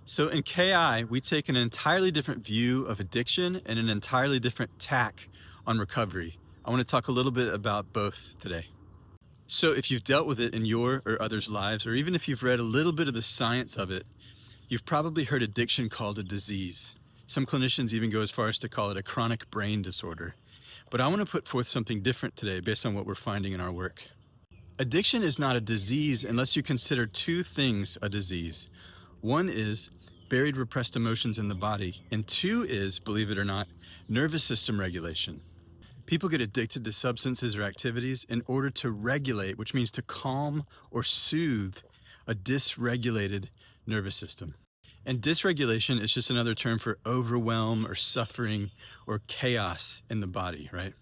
So in KI, we take an entirely different view of addiction and an entirely different tack on recovery. I want to talk a little bit about both today. So if you've dealt with it in your or others' lives, or even if you've read a little bit of the science of it, you've probably heard addiction called a disease. Some clinicians even go as far as to call it a chronic brain disorder. But I want to put forth something different today based on what we're finding in our work. Addiction is not a disease unless you consider two things a disease. One is buried repressed emotions in the body, and two is, believe it or not, nervous system regulation. People get addicted to substances or activities in order to regulate, which means to calm or soothe a dysregulated nervous system. And dysregulation is just another term for overwhelm or suffering or chaos in the body, right?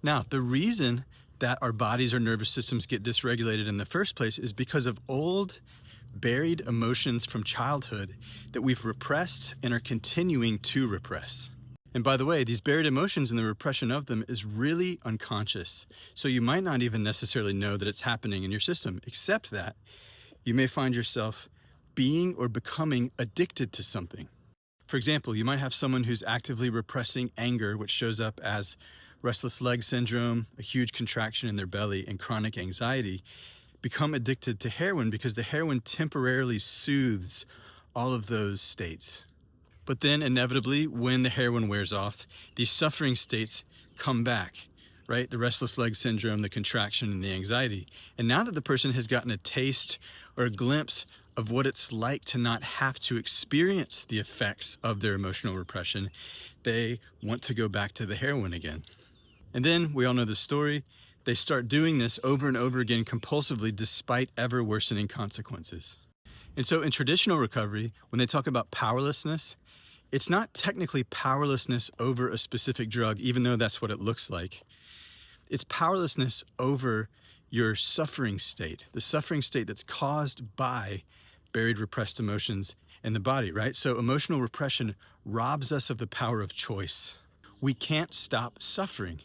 Now, the reason that our bodies or nervous systems get dysregulated in the first place is because of old, buried emotions from childhood that we've repressed and are continuing to repress. And by the way, these buried emotions and the repression of them is really unconscious. So you might not even necessarily know that it's happening in your system, except that you may find yourself being or becoming addicted to something. For example, you might have someone who's actively repressing anger, which shows up as restless leg syndrome, a huge contraction in their belly, and chronic anxiety, become addicted to heroin because the heroin temporarily soothes all of those states. But then inevitably, when the heroin wears off, these suffering states come back, right? The restless leg syndrome, the contraction, and the anxiety. And now that the person has gotten a taste or a glimpse of what it's like to not have to experience the effects of their emotional repression, they want to go back to the heroin again. And then, we all know the story, they start doing this over and over again compulsively despite ever worsening consequences. And so in traditional recovery, when they talk about powerlessness, it's not technically powerlessness over a specific drug, even though that's what it looks like. It's powerlessness over your suffering state, the suffering state that's caused by buried repressed emotions in the body, right? So emotional repression robs us of the power of choice. We can't stop suffering.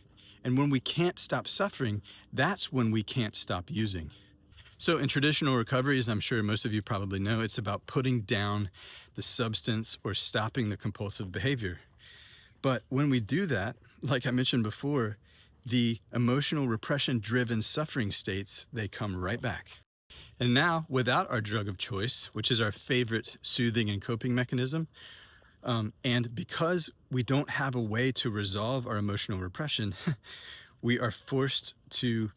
And when we can't stop suffering, that's when we can't stop using. So in traditional recovery, as I'm sure most of you probably know, it's about putting down the substance or stopping the compulsive behavior. But when we do that, like I mentioned before, the emotional repression-driven suffering states, they come right back. And now, without our drug of choice, which is our favorite soothing and coping mechanism, and because we don't have a way to resolve our emotional repression, we are forced to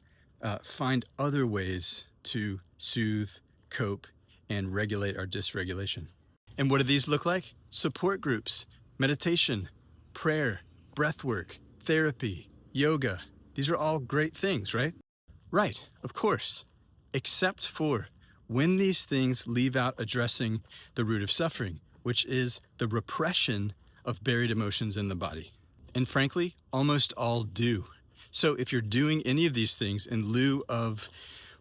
find other ways to soothe, cope, and regulate our dysregulation. And what do these look like? Support groups, meditation, prayer, breath work, therapy, yoga. These are all great things, right? Right, of course, except for when these things leave out addressing the root of suffering, which is the repression of buried emotions in the body. And frankly, almost all do. So if you're doing any of these things in lieu of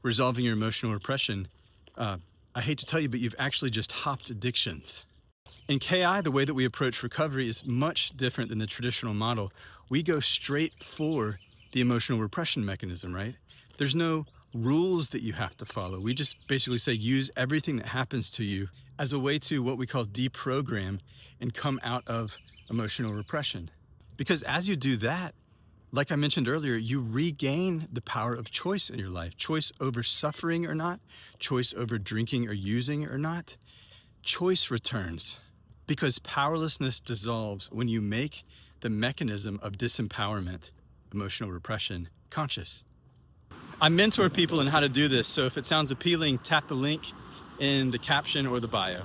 resolving your emotional repression, I hate to tell you, but you've actually just hopped addictions. In KI, the way that we approach recovery is much different than the traditional model. We go straight for the emotional repression mechanism, right? There's no rules that you have to follow. We just basically say use everything that happens to you as a way to what we call deprogram and come out of emotional repression. Because as you do that, like I mentioned earlier, you regain the power of choice in your life. Choice over suffering or not, choice over drinking or using or not. Choice returns because powerlessness dissolves when you make the mechanism of disempowerment, emotional repression, conscious. I mentor people in how to do this, so if it sounds appealing, tap the link in the caption or the bio.